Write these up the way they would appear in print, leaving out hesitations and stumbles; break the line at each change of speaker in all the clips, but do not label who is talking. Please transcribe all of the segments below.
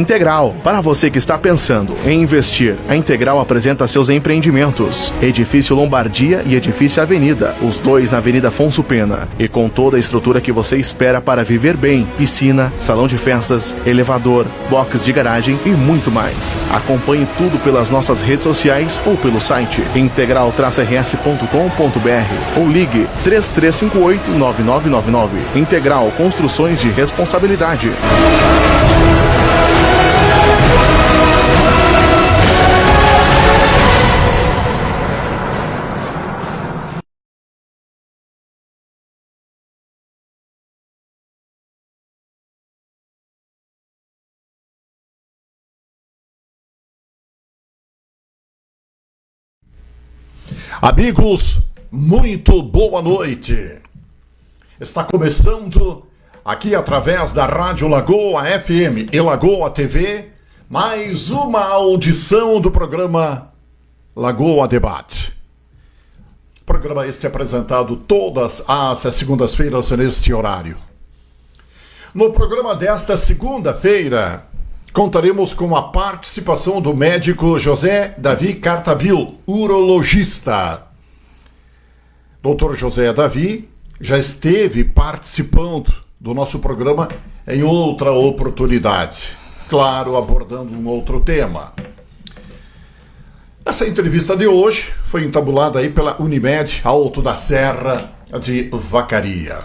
Integral. Para você que está pensando em investir, a Integral apresenta seus empreendimentos. Edifício Lombardia e Edifício Avenida, os dois na Avenida Afonso Pena. E com toda a estrutura que você espera para viver bem. Piscina, salão de festas, elevador, box de garagem e muito mais. Acompanhe tudo pelas nossas redes sociais ou pelo site integral-rs.com.br ou ligue 3358-9999. Integral Construções de Responsabilidade.
Amigos, muito boa noite. Está começando aqui através da Rádio Lagoa FM e Lagoa TV, mais uma audição do programa Lagoa Debate. Programa este apresentado todas as segundas-feiras neste horário. No programa desta segunda-feira, contaremos com a participação do médico José Davi Cartabil, urologista. Dr. José Davi já esteve participando do nosso programa em outra oportunidade, claro, abordando um outro tema. Essa entrevista de hoje foi entabulada aí pela Unimed Alto da Serra de Vacaria.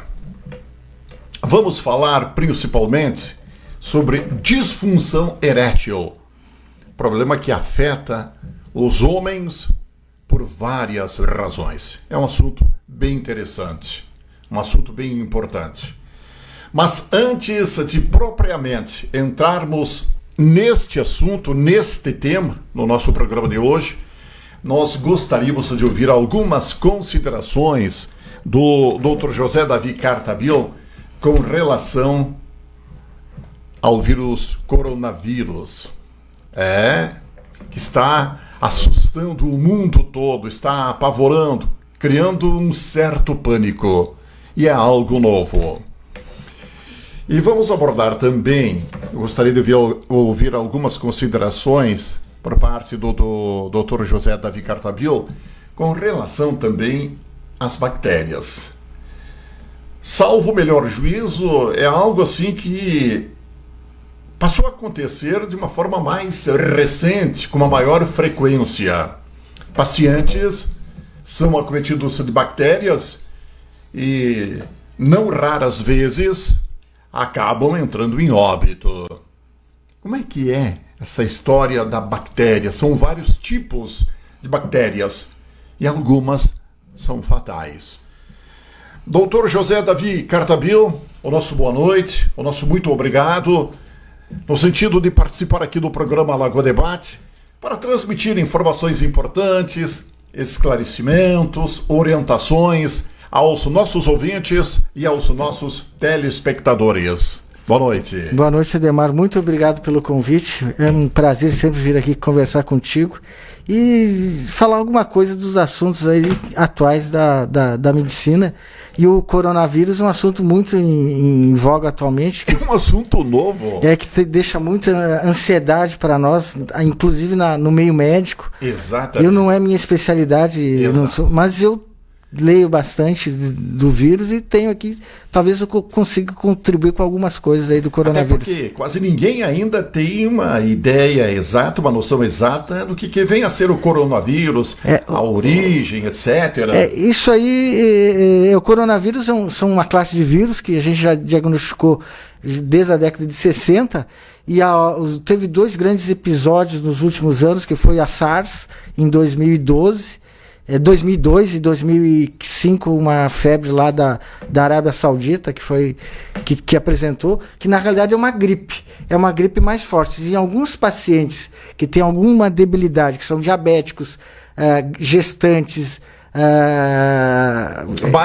Vamos falar principalmente sobre disfunção erétil, problema que afeta os homens por várias razões. É um assunto bem interessante, um assunto bem importante. Mas antes de propriamente entrarmos neste assunto, neste tema, no nosso programa de hoje, nós gostaríamos de ouvir algumas considerações do Dr. José Davi Cartabil com relação ao vírus coronavírus, que está assustando o mundo todo, está apavorando, criando um certo pânico, e é algo novo. E vamos abordar também, eu gostaria de ouvir algumas considerações por parte do Dr. José Davi Cartabil com relação também às bactérias. Salvo o melhor juízo, é algo assim que passou a acontecer de uma forma mais recente, com uma maior frequência. Pacientes são acometidos de bactérias e, não raras vezes, acabam entrando em óbito. Como é que é essa história da bactéria? São vários tipos de bactérias e algumas são fatais. Doutor José Davi Cartabil, o nosso boa noite, o nosso muito obrigado, no sentido de participar aqui do programa Lagoa Debate, para transmitir informações importantes, esclarecimentos, orientações aos nossos ouvintes e aos nossos telespectadores. Boa noite.
Boa noite, Ademar. Muito obrigado pelo convite. É um prazer sempre vir aqui conversar contigo e falar alguma coisa dos assuntos aí atuais da medicina. E o coronavírus é um assunto muito em voga atualmente.
É um assunto novo.
Que deixa muita ansiedade para nós, inclusive no meio médico.
Exatamente.
Eu não é minha especialidade, mas eu leio bastante do vírus e tenho aqui, talvez eu consiga contribuir com algumas coisas aí do coronavírus.
Até porque quase ninguém ainda tem uma ideia exata, uma noção exata do que vem a ser o coronavírus, a origem, etc.
Isso aí, o coronavírus são uma classe de vírus que a gente já diagnosticou desde a década de 60 e teve dois grandes episódios nos últimos anos, que foi a SARS em 2012, 2002 e 2005, uma febre lá da Arábia Saudita que apresentou, que na realidade é uma gripe mais forte. E em alguns pacientes que têm alguma debilidade, que são diabéticos, gestantes,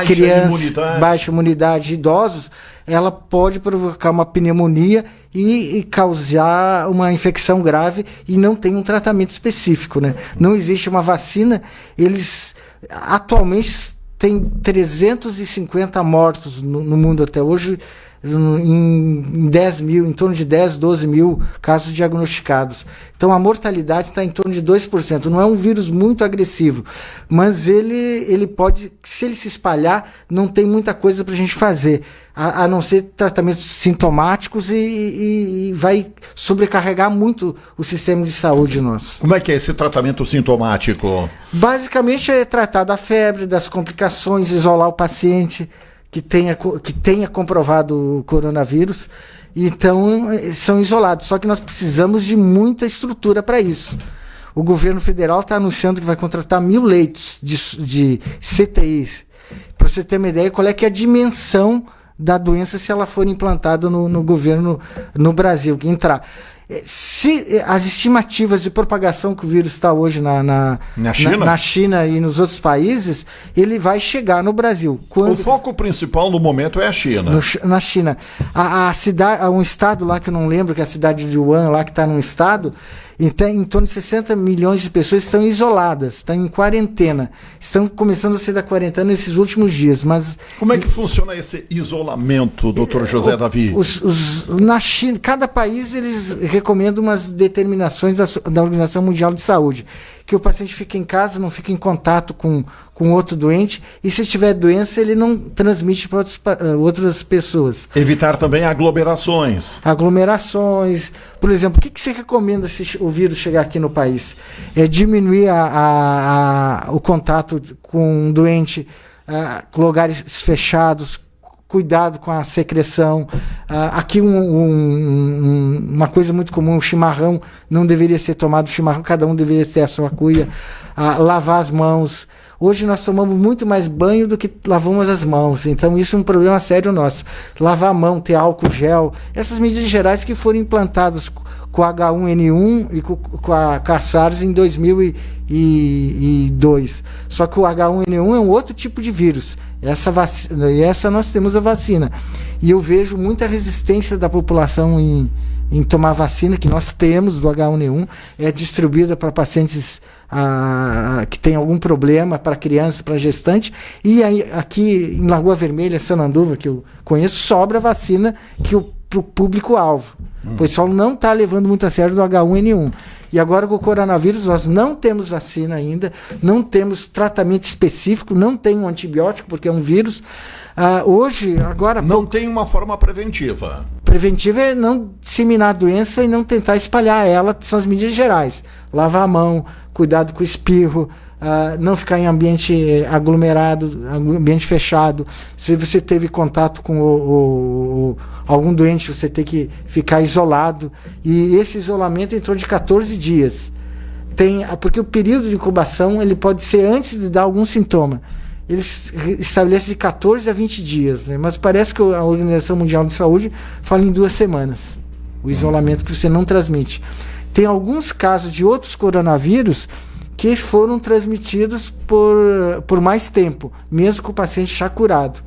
crianças, baixa imunidade, idosos, ela pode provocar uma pneumonia e causar uma infecção grave e não tem um tratamento específico, né? Não existe uma vacina. Eles atualmente têm 350 mortos no mundo até hoje em 10 mil, em torno de 10, 12 mil casos diagnosticados. Então a mortalidade está em torno de 2%. Não é um vírus muito agressivo, mas ele pode, se ele se espalhar, não tem muita coisa para a gente fazer, a não ser tratamentos sintomáticos e vai sobrecarregar muito o sistema de saúde nosso.
Como é que é esse tratamento sintomático?
Basicamente é tratar da febre, das complicações, isolar o paciente que tenha comprovado o coronavírus. Então, são isolados. Só que nós precisamos de muita estrutura para isso. O governo federal está anunciando que vai contratar 1.000 leitos de CTIs. Para você ter uma ideia, qual é que é a dimensão da doença se ela for implantada no governo no Brasil, que entrar. Se as estimativas de propagação que o vírus está hoje na China e nos outros países, ele vai chegar no Brasil.
O foco principal no momento é a China.
Na China. A cidade, um estado lá que eu não lembro, que é a cidade de Wuhan, lá que está num estado, então, em torno de 60 milhões de pessoas estão isoladas, estão em quarentena. Estão começando a sair da quarentena nesses últimos dias. Mas
como é que funciona esse isolamento, Dr. José Davi?
Na China, cada país eles recomendam umas determinações da Organização Mundial de Saúde, que o paciente fique em casa, não fique em contato com outro doente, e se tiver doença ele não transmite para outras pessoas. Evitar também aglomerações. Por exemplo, o que você recomenda se o vírus chegar aqui no país? É diminuir o contato com um doente, com lugares fechados, cuidado com a secreção. Aqui uma coisa muito comum, o chimarrão não deveria ser tomado, cada um deveria ter a sua cuia. Lavar as mãos. Hoje nós tomamos muito mais banho do que lavamos as mãos, então isso é um problema sério nosso. Lavar a mão, ter álcool gel, essas medidas gerais que foram implantadas com a H1N1 e com a SARS em 2002. Só que o H1N1 é um outro tipo de vírus. Essa nós temos a vacina. E eu vejo muita resistência da população em tomar vacina, que nós temos do H1N1, é distribuída para pacientes que tem algum problema, para criança, para gestante, e aí, aqui em Lagoa Vermelha, Sananduva, que eu conheço, sobra vacina para o público-alvo. O pessoal não está levando muito a sério do H1N1. E agora com o coronavírus nós não temos vacina ainda, não temos tratamento específico, não tem um antibiótico, porque é um vírus. Não tem uma forma preventiva. Preventiva é não disseminar a doença e não tentar espalhar ela, são as medidas gerais. Lavar a mão, cuidado com o espirro, não ficar em ambiente aglomerado, ambiente fechado. Se você teve contato com algum doente, você tem que ficar isolado. E esse isolamento é em torno de 14 dias. Porque o período de incubação ele pode ser antes de dar algum sintoma. Eles estabelecem de 14 a 20 dias, né? Mas parece que a Organização Mundial de Saúde fala em 2 semanas. O isolamento que você não transmite. Tem alguns casos de outros coronavírus que foram transmitidos por mais tempo, mesmo com o paciente já curado.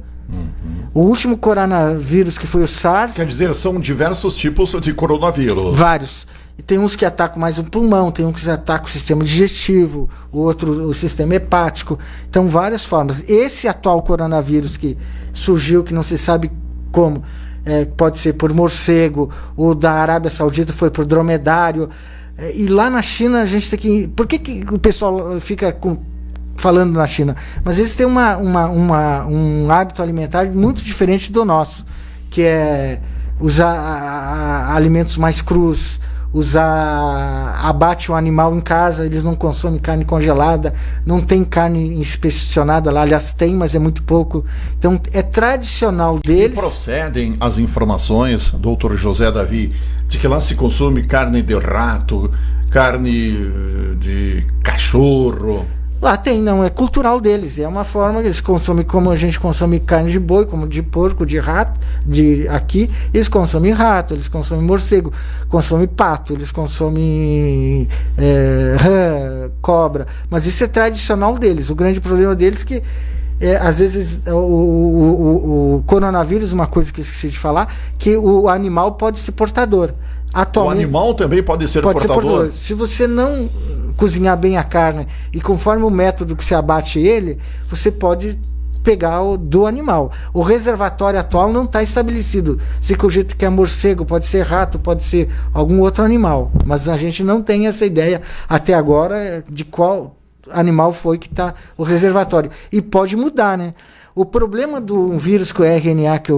O último coronavírus, que foi o SARS... Quer dizer, são diversos tipos de coronavírus. Vários. E tem uns que atacam mais o pulmão, tem uns que atacam o sistema digestivo, o outro o sistema hepático. Então, várias formas. Esse atual coronavírus que surgiu, que não se sabe como, pode ser por morcego, o da Arábia Saudita foi por dromedário. E lá na China a gente tem que... Por que o pessoal fica falando na China? Mas eles têm um hábito alimentar muito diferente do nosso, que é usar alimentos mais crus, abate um animal em casa, eles não consomem carne congelada, não tem carne inspecionada lá, aliás tem, mas é muito pouco. Então é tradicional deles. E procedem as informações, doutor José Davi, de que lá se consome carne de rato, carne de cachorro? Lá tem, não, é cultural deles, é uma forma que eles consomem, como a gente consome carne de boi, como de porco, de rato, aqui, eles consomem rato, eles consomem morcego, consomem pato, eles consomem rã, cobra, mas isso é tradicional deles. O grande problema deles é que às vezes o coronavírus, uma coisa que eu esqueci de falar, que o animal pode ser portador. Atualmente, o animal também pode ser portador? Se você não cozinhar bem a carne e conforme o método que você abate ele, você pode pegar do animal. O reservatório atual não está estabelecido. Se cogita que é morcego, pode ser rato, pode ser algum outro animal. Mas a gente não tem essa ideia até agora de qual animal foi que está o reservatório. E pode mudar, né? O problema do vírus com RNA, que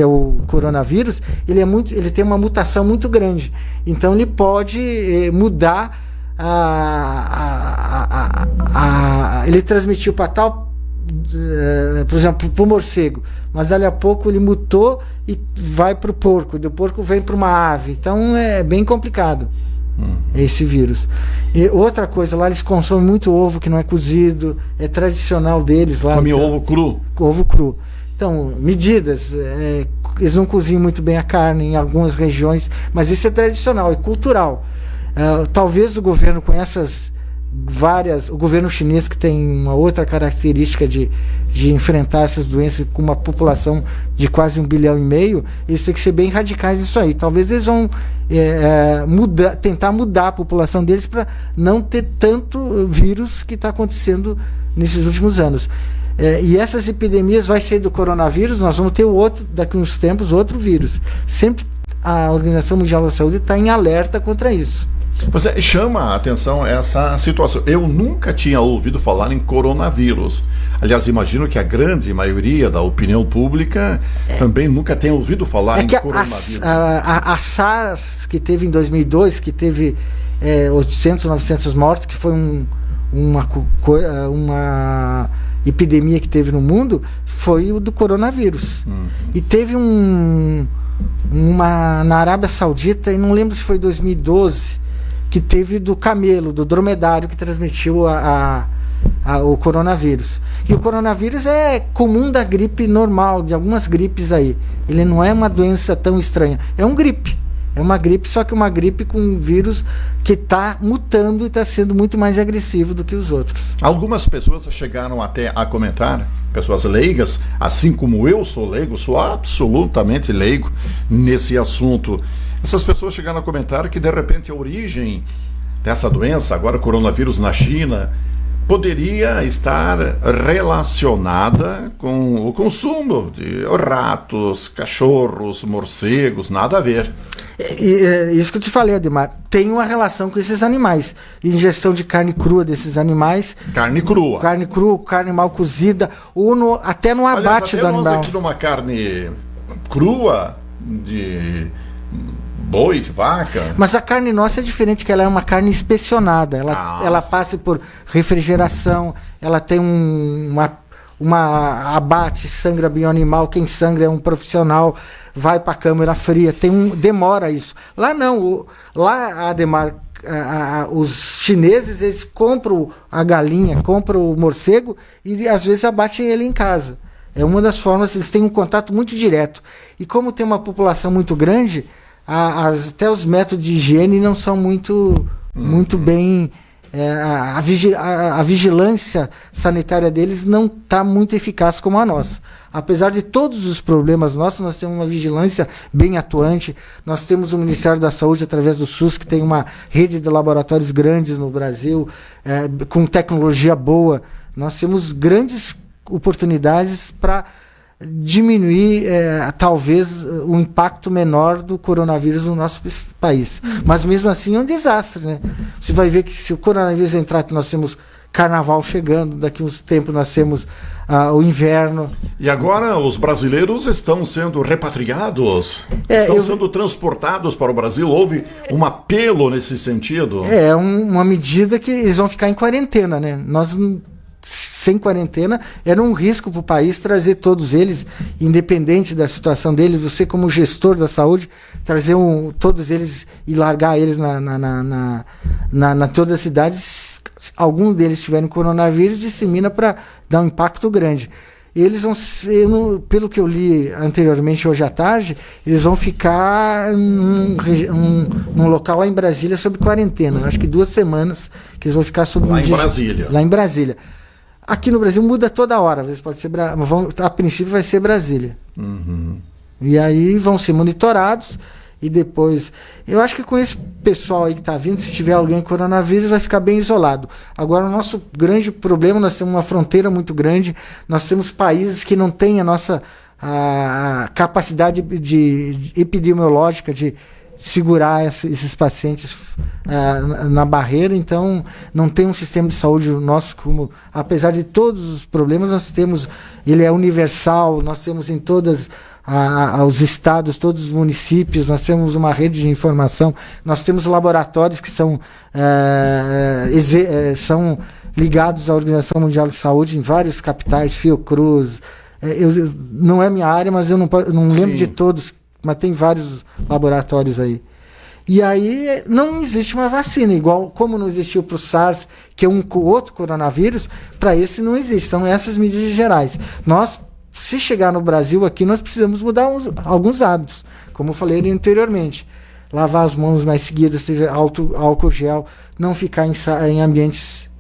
é o coronavírus, ele tem uma mutação muito grande. Então ele pode mudar ele transmitiu para tal, por exemplo, para o morcego, mas dali a pouco ele mutou e vai para o porco, do porco vem para uma ave. Então é bem complicado esse vírus. E outra coisa, lá eles consomem muito ovo que não é cozido, é tradicional deles lá.
Come ovo cru.
Ovo cru. Então, medidas, eles não cozinham muito bem a carne em algumas regiões, mas isso é tradicional, é cultural. Talvez o governo com essas o governo chinês, que tem uma outra característica de enfrentar essas doenças com uma população de quase 1,5 bilhão, eles têm que ser bem radicais nisso aí. Talvez eles vão tentar mudar a população deles para não ter tanto vírus que está acontecendo nesses últimos anos. E essas epidemias vai ser do coronavírus, nós vamos ter daqui a uns tempos outro vírus. Sempre a Organização Mundial da Saúde está em alerta contra isso.
Você chama a atenção essa situação. Eu nunca tinha ouvido falar em coronavírus. Aliás, imagino que a grande maioria da opinião pública também nunca tenha ouvido falar em coronavírus.
A SARS, que teve em 2002, que teve 800, 900 mortos, que foi uma epidemia que teve no mundo, foi o do coronavírus. E teve na Arábia Saudita, e não lembro se foi 2012, que teve do camelo, do dromedário, que transmitiu o coronavírus. E o coronavírus é comum da gripe normal, de algumas gripes aí. Ele não é uma doença tão estranha. É uma gripe, só que uma gripe com um vírus que está mutando e está sendo muito mais agressivo do que os outros.
Algumas pessoas chegaram até a comentar, pessoas leigas, assim como eu sou leigo, sou absolutamente leigo nesse assunto. Essas pessoas chegaram a comentar que, de repente, a origem dessa doença, agora coronavírus na China, poderia estar relacionada com o consumo de ratos, cachorros, morcegos, nada a ver.
Isso que eu te falei, Ademar, tem uma relação com esses animais. Ingestão de carne crua desses animais.
Carne crua.
Carne crua, carne mal cozida, ou até no abate do animal.
Nós aqui numa carne crua de boi, de vaca.
Mas a carne nossa é diferente, que ela é uma carne inspecionada. Ela passa por refrigeração, ela tem uma abate, sangra bioanimal, quem sangra é um profissional, vai para a câmara fria, demora isso. Lá não, lá, Ademar, os chineses, eles compram a galinha, compram o morcego e às vezes abatem ele em casa. É uma das formas, eles têm um contato muito direto. E como tem uma população muito grande, até os métodos de higiene não são muito bem. A vigilância sanitária deles não está muito eficaz como a nossa. Apesar de todos os problemas nossos, nós temos uma vigilância bem atuante. Nós temos o Ministério da Saúde, através do SUS, que tem uma rede de laboratórios grandes no Brasil, com tecnologia boa. Nós temos grandes oportunidades para diminuir talvez o impacto menor do coronavírus no nosso país. Mas mesmo assim é um desastre, né? Você vai ver que se o coronavírus entrar, nós temos carnaval chegando, daqui a uns tempos nós temos o inverno.
E agora os brasileiros estão sendo repatriados, estão sendo transportados para o Brasil. Houve um apelo nesse sentido?
Uma medida que eles vão ficar em quarentena, né? Nós sem quarentena, era um risco para o país trazer todos eles, independente da situação deles. Você, como gestor da saúde, trazer todos eles e largar eles na todas as cidades. Alguns deles tiverem coronavírus, dissemina para dar um impacto grande. Eles vão ser, pelo que eu li anteriormente hoje à tarde, eles vão ficar num local lá em Brasília sob quarentena. Acho que 2 semanas que eles vão ficar sob
Lá em Brasília.
Aqui no Brasil muda toda hora. Às vezes pode ser a princípio vai ser Brasília. E aí vão ser monitorados. e depois... Eu acho que com esse pessoal aí que está vindo, se tiver alguém com coronavírus, vai ficar bem isolado. Agora, o nosso grande problema, nós temos uma fronteira muito grande, nós temos países que não têm a nossa capacidade de epidemiológica de segurar esses pacientes na barreira, então não tem um sistema de saúde nosso como, apesar de todos os problemas, nós temos, ele é universal, nós temos em todos os estados, todos os municípios, nós temos uma rede de informação, nós temos laboratórios que são ligados à Organização Mundial de Saúde em várias capitais, Fiocruz, não é minha área, mas eu não lembro de todos, mas tem vários laboratórios aí. E aí não existe uma vacina, igual como não existiu para o SARS, que é outro coronavírus, para esse não existe. Então, essas medidas gerais. Nós, se chegar no Brasil aqui, nós precisamos mudar alguns hábitos, como eu falei anteriormente. Lavar as mãos mais seguidas, ter álcool gel, não ficar em ambientes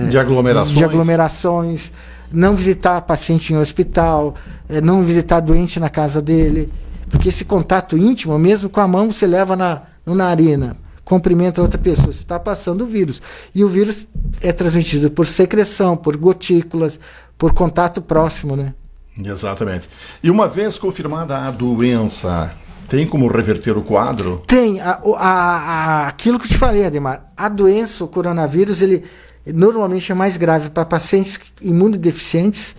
de
aglomerações, não visitar paciente em hospital, não visitar doente na casa dele, porque esse contato íntimo, mesmo com a mão, você leva na narina, cumprimenta outra pessoa, você está passando o vírus. E o vírus é transmitido por secreção, por gotículas, por contato próximo, né?
Exatamente. E uma vez confirmada a doença, tem como reverter o quadro?
Tem. Aquilo que eu te falei, Ademar, a doença, o coronavírus, ele normalmente é mais grave para pacientes imunodeficientes,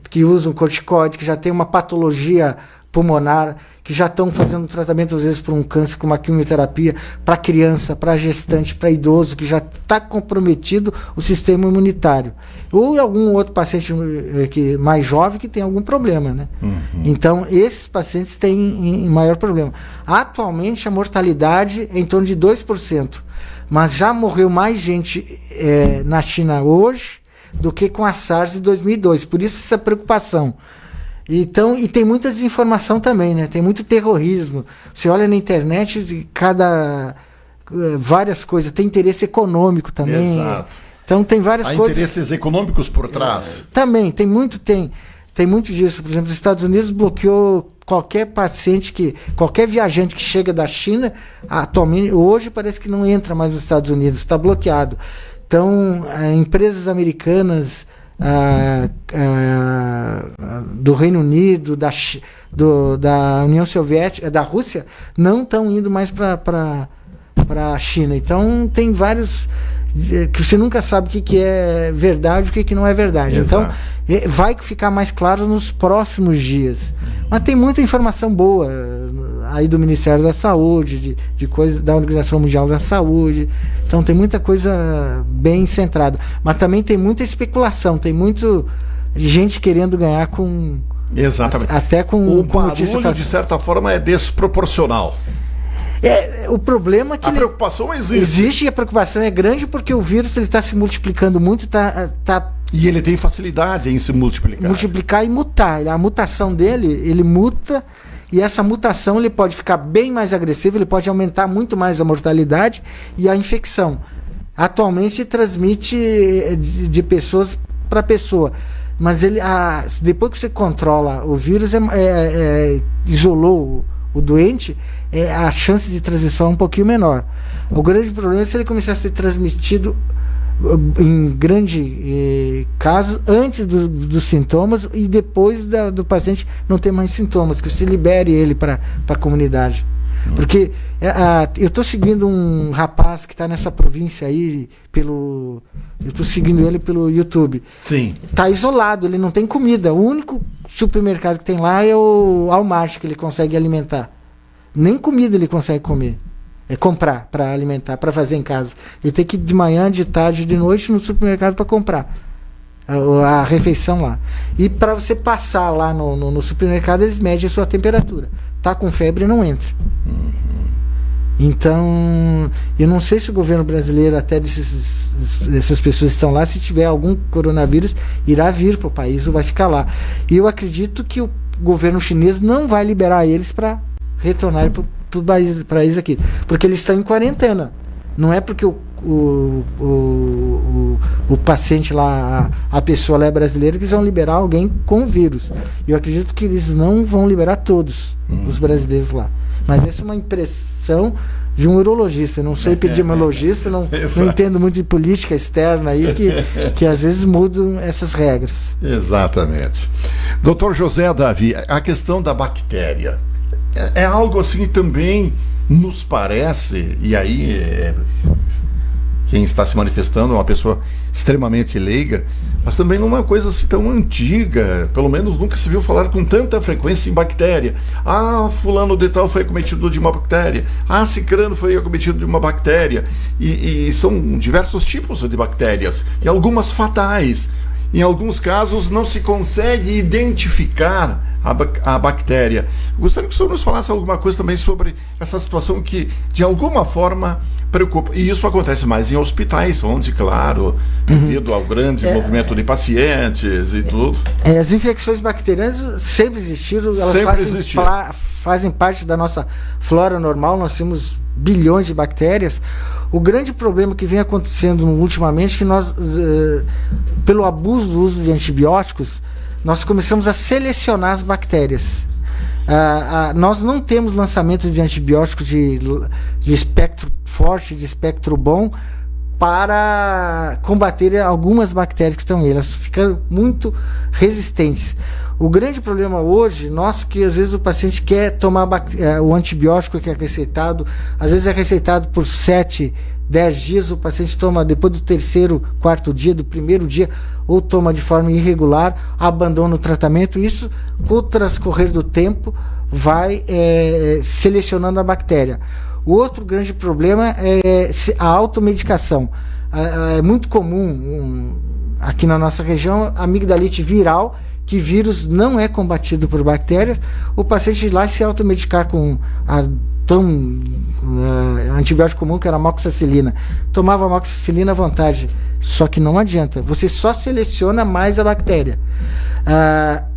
que usam corticoide, que já tem uma patologia pulmonar, que já estão fazendo tratamento, às vezes, por um câncer com uma quimioterapia, para criança, para gestante, para idoso, que já está comprometido o sistema imunitário. Ou algum outro paciente mais jovem que tem algum problema, né? Então, esses pacientes têm maior problema. Atualmente, a mortalidade é em torno de 2%. Mas já morreu mais gente na China hoje do que com a SARS em 2002. Por isso essa preocupação. Então, e tem muita desinformação também, né? Tem muito terrorismo. Você olha na internet, várias coisas. Tem interesse econômico também.
Exato.
Então tem várias coisas.
Há interesses econômicos por trás.
Também, tem muito disso. Por exemplo, os Estados Unidos bloqueou qualquer paciente, qualquer viajante que chega da China, atualmente, hoje parece que não entra mais nos Estados Unidos, está bloqueado. Então, empresas americanas, do Reino Unido, da União Soviética, da Rússia, não estão indo mais para a China. Então, tem vários que você nunca sabe o que é verdade e o que não é verdade. Exato. Então, vai ficar mais claro nos próximos dias. Mas tem muita informação boa aí do Ministério da Saúde, de coisa da Organização Mundial da Saúde. Então tem muita coisa bem centrada. Mas também tem muita especulação, tem muito gente querendo ganhar com...
Exatamente.
Até com
o barulho, de certa forma, é desproporcional.
O problema é que
a preocupação existe.
Existe, e a preocupação é grande porque o vírus está se multiplicando muito,
e ele tem facilidade em se multiplicar.
Multiplicar e mutar. A mutação dele, ele muta, e essa mutação ele pode ficar bem mais agressivo, ele pode aumentar muito mais a mortalidade e a infecção. Atualmente transmite de pessoas para pessoa. Mas depois que você controla o vírus, isolou o doente, a chance de transmissão é um pouquinho menor. O grande problema é se ele começar a ser transmitido em grande caso antes dos sintomas e depois do paciente não ter mais sintomas, que você libere ele para a comunidade. Porque eu estou seguindo um rapaz que está nessa província aí, eu estou seguindo ele pelo YouTube.
Sim.
Está isolado, ele não tem comida. O único supermercado que tem lá é o Walmart, que ele consegue alimentar. Nem comida ele consegue comer. Comprar para alimentar, para fazer em casa. Ele tem que ir de manhã, de tarde, de noite no supermercado para comprar a refeição lá. E para você passar lá no supermercado, eles medem a sua temperatura. Tá com febre, não entra. Então, eu não sei se o governo brasileiro, até dessas pessoas que estão lá, se tiver algum coronavírus, irá vir para o país ou vai ficar lá. E eu acredito que o governo chinês não vai liberar eles para retornar para o país aqui, porque eles estão em quarentena. Não é porque o o paciente lá, a pessoa lá é brasileira, que eles vão liberar alguém com vírus. Eu acredito que eles não vão liberar todos os brasileiros lá. Mas essa é uma impressão de um urologista. Não sou epidemiologista, não entendo muito de política externa aí, que às vezes mudam essas regras.
Exatamente. Dr. José Davi, a questão da bactéria é algo assim também nos parece, e aí quem está se manifestando é uma pessoa extremamente leiga, mas também não é uma coisa assim tão antiga, pelo menos nunca se viu falar com tanta frequência em bactéria. Ah, fulano de tal foi acometido de uma bactéria. Ah, cicrano foi acometido de uma bactéria. E são diversos tipos de bactérias, e algumas fatais. Em alguns casos não se consegue identificar a bactéria. Gostaria que o senhor nos falasse alguma coisa também sobre essa situação que, de alguma forma, preocupa. E isso acontece mais em hospitais, onde, claro, devido ao grande movimento de pacientes e tudo.
As infecções bacterianas sempre existiram, elas fazem parte da nossa flora normal, nós temos bilhões de bactérias. O grande problema que vem acontecendo ultimamente é que nós, pelo abuso do uso de antibióticos, nós começamos a selecionar as bactérias. Nós não temos lançamento de antibióticos de espectro forte, de espectro bom, para combater algumas bactérias que estão aí. Elas ficam muito resistentes. O grande problema hoje, nosso, que às vezes o paciente quer tomar o antibiótico que é receitado, às vezes é receitado por 7, 10 dias, o paciente toma depois do 3º, 4º dia, do 1º dia, ou toma de forma irregular, abandona o tratamento. Isso, com o transcorrer do tempo, vai selecionando a bactéria. O outro grande problema é a automedicação. É muito comum aqui na nossa região a amigdalite viral, que vírus não é combatido por bactérias, o paciente ir lá e se automedicar com antibiótico comum, que era a amoxicilina. Tomava amoxicilina à vontade, só que não adianta, você só seleciona mais a bactéria.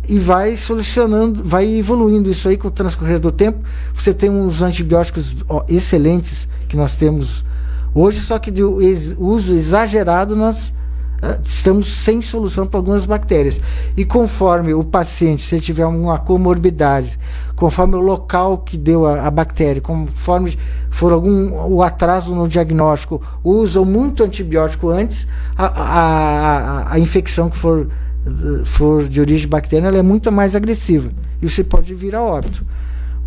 E vai solucionando, vai evoluindo isso aí com o transcorrer do tempo. Você tem uns antibióticos excelentes que nós temos hoje, só que de uso exagerado nós estamos sem solução para algumas bactérias. E conforme o paciente, se ele tiver uma comorbidade, conforme o local que deu a bactéria, conforme for o atraso no diagnóstico, usam muito antibiótico antes, a infecção que for de origem bacteriana, ela é muito mais agressiva e você pode vir a óbito.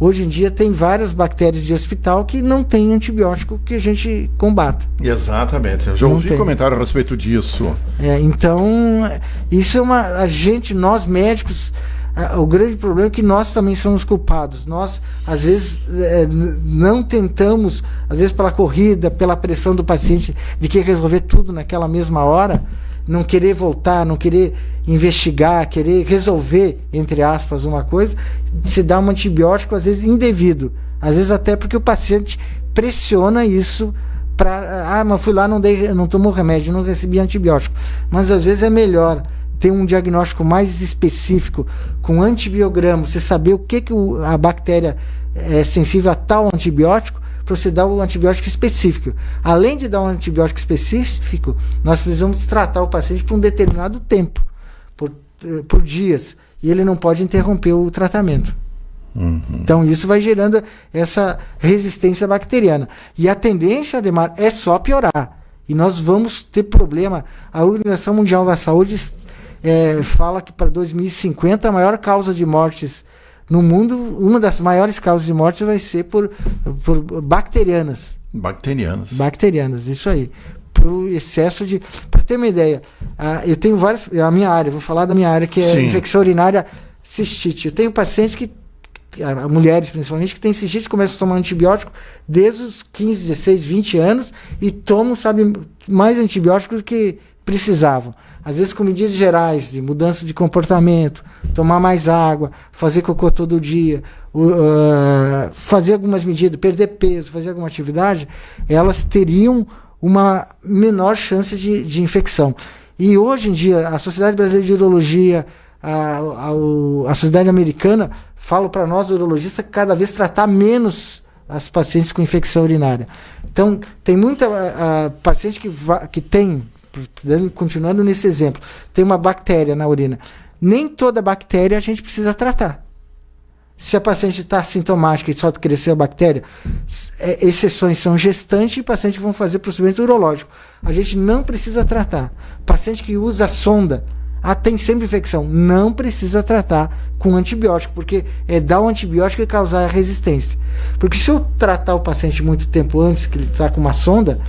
Hoje em dia tem várias bactérias de hospital que não tem antibiótico que a gente combata.
Exatamente, eu já ouvi comentário a respeito disso.
Então, isso é nós médicos, o grande problema é que nós também somos culpados. Nós, às vezes, não tentamos, às vezes pela corrida, pela pressão do paciente de querer resolver tudo naquela mesma hora, não querer voltar, não querer investigar, querer resolver, entre aspas, uma coisa, se dá um antibiótico, às vezes indevido, às vezes até porque o paciente pressiona isso para, mas fui lá, não tomou remédio, não recebi antibiótico. Mas às vezes é melhor ter um diagnóstico mais específico, com antibiograma, você saber o que a bactéria é sensível a tal antibiótico, para você dar o antibiótico específico. Além de dar um antibiótico específico, nós precisamos tratar o paciente por um determinado tempo, por dias, e ele não pode interromper o tratamento. Então isso vai gerando essa resistência bacteriana. E a tendência, Ademar, é só piorar. E nós vamos ter problema. A Organização Mundial da Saúde fala que para 2050 a maior causa de mortes no mundo, uma das maiores causas de morte vai ser por bacterianas. Bacterianas, isso aí. Por excesso de... Para ter uma ideia, eu tenho várias... A minha área, vou falar da minha área, que é infecção urinária cistite. Eu tenho pacientes mulheres principalmente, que têm cistite, começam a tomar antibiótico desde os 15, 16, 20 anos e tomam, mais antibióticos do que precisavam. Às vezes com medidas gerais de mudança de comportamento, tomar mais água, fazer cocô todo dia, fazer algumas medidas, perder peso, fazer alguma atividade, elas teriam uma menor chance de infecção. E hoje em dia, a Sociedade Brasileira de Urologia, a Sociedade Americana, falam para nós, urologistas, cada vez tratar menos as pacientes com infecção urinária. Então, tem muita paciente que tem continuando nesse exemplo, tem uma bactéria na urina. Nem toda bactéria a gente precisa tratar. Se a paciente está sintomática e só cresceu a bactéria, exceções são gestantes e pacientes que vão fazer procedimento urológico. A gente não precisa tratar. Paciente que usa sonda, tem sempre infecção, não precisa tratar com antibiótico, porque dar o antibiótico e causar a resistência. Porque se eu tratar o paciente muito tempo antes que ele está com uma sonda,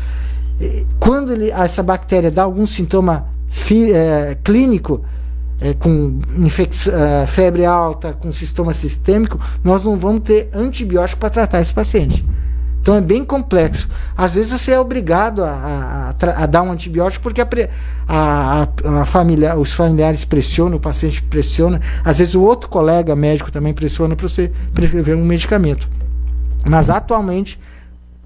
quando essa bactéria dá algum sintoma clínico, com febre alta, com sintoma sistêmico, nós não vamos ter antibiótico para tratar esse paciente. Então é bem complexo. Às vezes você é obrigado a dar um antibiótico porque os familiares pressionam, o paciente pressiona, às vezes o outro colega médico também pressiona para você prescrever um medicamento. Mas atualmente,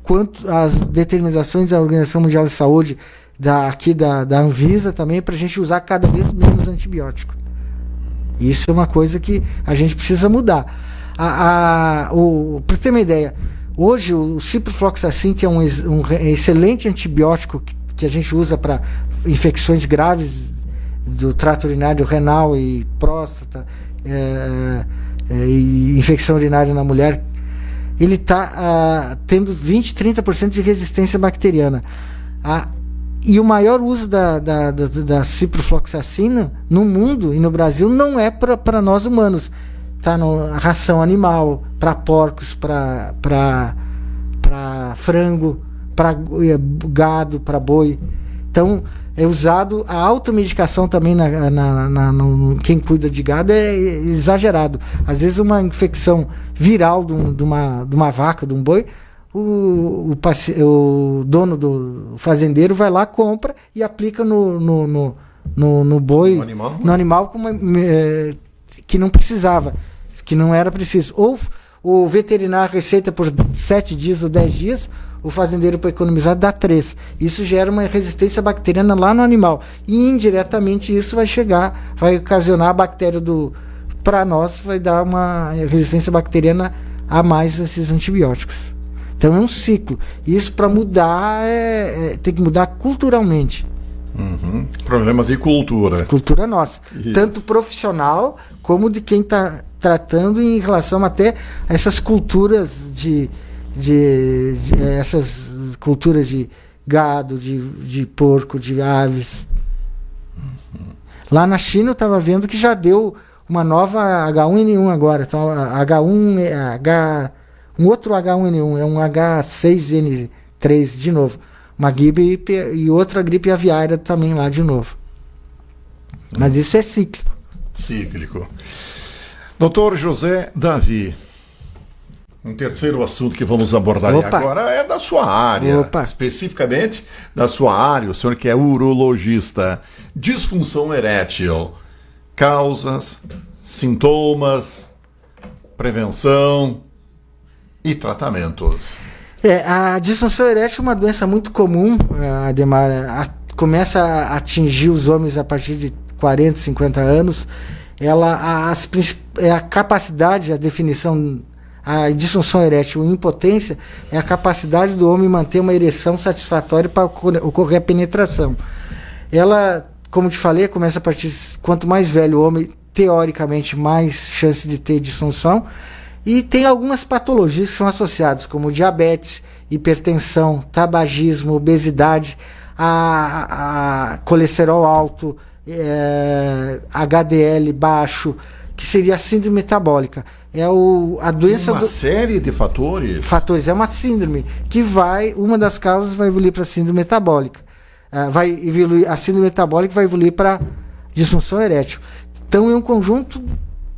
quanto às determinações da Organização Mundial de Saúde, da Anvisa também, para a gente usar cada vez menos antibiótico. Isso é uma coisa que a gente precisa mudar. Para ter uma ideia, hoje o ciprofloxacin, que é um excelente antibiótico que a gente usa para infecções graves do trato urinário renal e próstata, e infecção urinária na mulher, ele está tendo 20, 30% de resistência bacteriana. E o maior uso da ciprofloxacina no mundo e no Brasil não é para nós humanos. Está na ração animal, para porcos, para frango, para gado, para boi. Então, é usado a automedicação também quem cuida de gado é exagerado. Às vezes uma infecção viral de uma vaca, de um boi, o dono do fazendeiro vai lá, compra e aplica no boi, no animal que não precisava, que não era preciso. Ou o veterinário receita por 7 dias ou 10 dias, o fazendeiro, para economizar, dá 3. Isso gera uma resistência bacteriana lá no animal. E indiretamente isso vai ocasionar a bactéria para nós, vai dar uma resistência bacteriana a mais esses antibióticos. Então é um ciclo. Isso, para mudar, tem que mudar culturalmente.
Uhum. Problema de cultura.
Cultura nossa. Isso. Tanto profissional como de quem está tratando, em relação até a essas culturas essas culturas de gado, de porco, de aves. Uhum. Lá na China eu estava vendo que já deu uma nova H1N1 agora. Então, um outro H1N1, é um H6N3 de novo. Uma gripe e outra gripe aviária também lá de novo. Mas isso é cíclico.
Cíclico. Doutor José Davi, um terceiro assunto que vamos abordar agora é da sua área. Especificamente da sua área, o senhor que é urologista. Disfunção erétil. Causas, sintomas, prevenção e tratamentos.
A disfunção erétil é uma doença muito comum, Ademar. Começa a atingir os homens a partir de 40, 50 anos. A capacidade, a definição, a disfunção erétil e impotência é a capacidade do homem manter uma ereção satisfatória para ocorrer a penetração. Ela, como te falei, começa a partir, quanto mais velho o homem, teoricamente, mais chance de ter disfunção. E tem algumas patologias que são associadas, como diabetes, hipertensão, tabagismo, obesidade, a colesterol alto, HDL baixo, que seria a síndrome metabólica. A doença
uma série de fatores.
Fatores, é uma síndrome que uma das causas vai evoluir para a síndrome metabólica. A síndrome metabólica vai evoluir para disfunção erétil. Então é um conjunto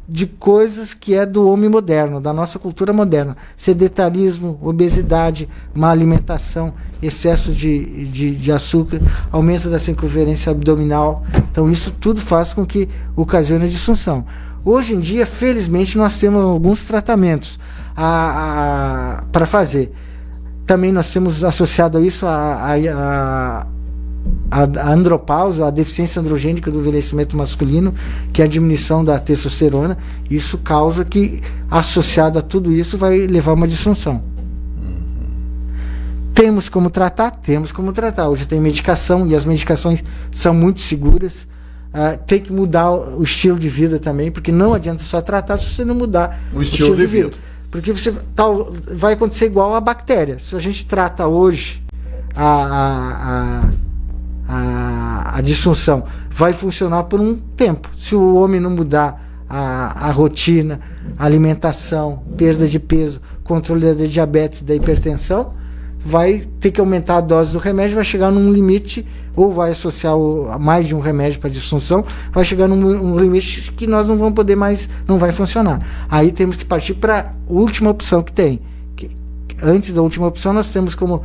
de coisas que é do homem moderno, da nossa cultura moderna. Sedentarismo, obesidade, má alimentação, excesso de açúcar, aumento da circunferência abdominal. Então isso tudo faz com que ocasione a disfunção. Hoje em dia, felizmente, nós temos alguns tratamentos para fazer. Também nós temos associado a isso a andropausa, a deficiência androgênica do envelhecimento masculino, que é a diminuição da testosterona. Isso causa que, associado a tudo isso, vai levar a uma disfunção. Temos como tratar? Temos como tratar. Hoje tem medicação e as medicações são muito seguras. Tem que mudar o estilo de vida também, porque não adianta só tratar se você não mudar
o estilo de vida.
Porque vai acontecer igual a bactéria. Se a gente trata hoje a disfunção, vai funcionar por um tempo. Se o homem não mudar a rotina, a alimentação, perda de peso, controle da diabetes, da hipertensão, vai ter que aumentar a dose do remédio, vai chegar num limite, ou vai associar mais de um remédio para disfunção, vai chegar num limite que nós não vamos poder mais, não vai funcionar. Aí temos que partir para a última opção que tem. Antes da última opção, nós temos como,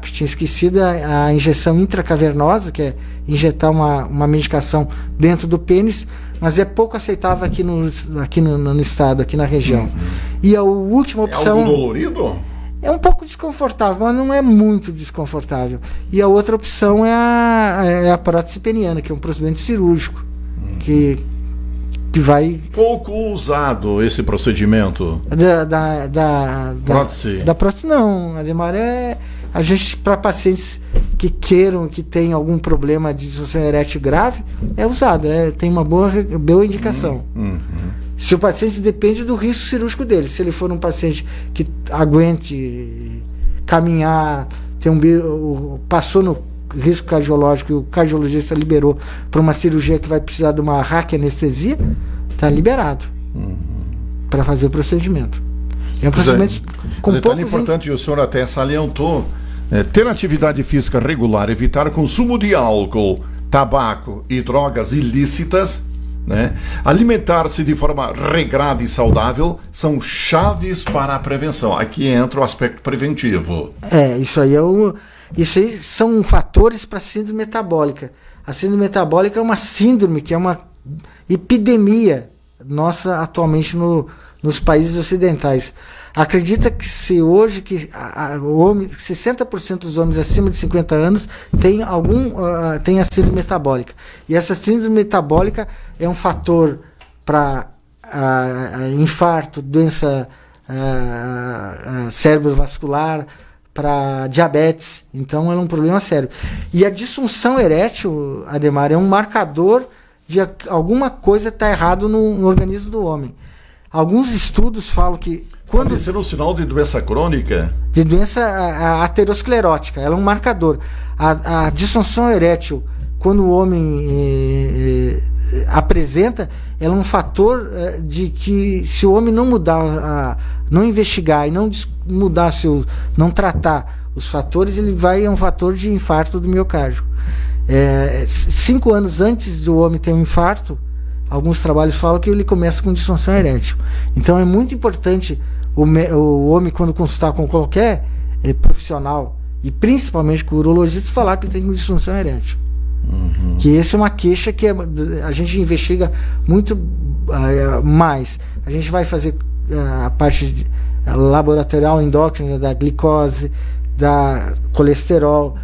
que eu tinha esquecido, a injeção intracavernosa, que é injetar uma medicação dentro do pênis, mas é pouco aceitável aqui no estado, aqui na região. E a última opção...
É algo dolorido?
É um pouco desconfortável, mas não é muito desconfortável. E a outra opção é a prótese peniana, que é um procedimento cirúrgico, que vai...
Pouco usado esse procedimento. Prótese?
Da prótese não, Ademar, a gente, para pacientes que queiram, que tenham algum problema de disfunção erétil grave, é usado, tem uma boa indicação. Se o paciente depende do risco cirúrgico dele, se ele for um paciente que aguente caminhar, passou no risco cardiológico e o cardiologista liberou para uma cirurgia que vai precisar de uma raquianestesia, está liberado para fazer o procedimento. É um procedimento com poucos...
É importante, o senhor até salientou, ter atividade física regular, evitar consumo de álcool, tabaco e drogas ilícitas, né? Alimentar-se de forma regrada e saudável são chaves para a prevenção. Aqui entra o aspecto preventivo.
Isso aí são fatores para a síndrome metabólica. A síndrome metabólica é uma síndrome que é uma epidemia nossa atualmente nos países ocidentais. Acredita que se hoje 60% dos homens acima de 50 anos têm a síndrome metabólica. E essa síndrome metabólica é um fator para infarto, doença cerebrovascular, para diabetes. Então é um problema sério. E a disfunção erétil, Ademar, é um marcador de alguma coisa está errado no organismo do homem. Alguns estudos falam que
pode ser um sinal de doença crônica?
De doença aterosclerótica, ela é um marcador. A disfunção erétil, quando o homem apresenta, ela é um fator de que se o homem não mudar, não investigar e não não tratar os fatores, é um fator de infarto do miocárdio. 5 anos antes do homem ter um infarto, alguns trabalhos falam que ele começa com disfunção erétil. Então é muito importante o homem, quando consultar com qualquer profissional, e principalmente com o urologista, falar que ele tem disfunção erétil. Que essa é uma queixa que a gente investiga muito mais. A gente vai fazer a parte laboratorial endócrina da glicose, da colesterol,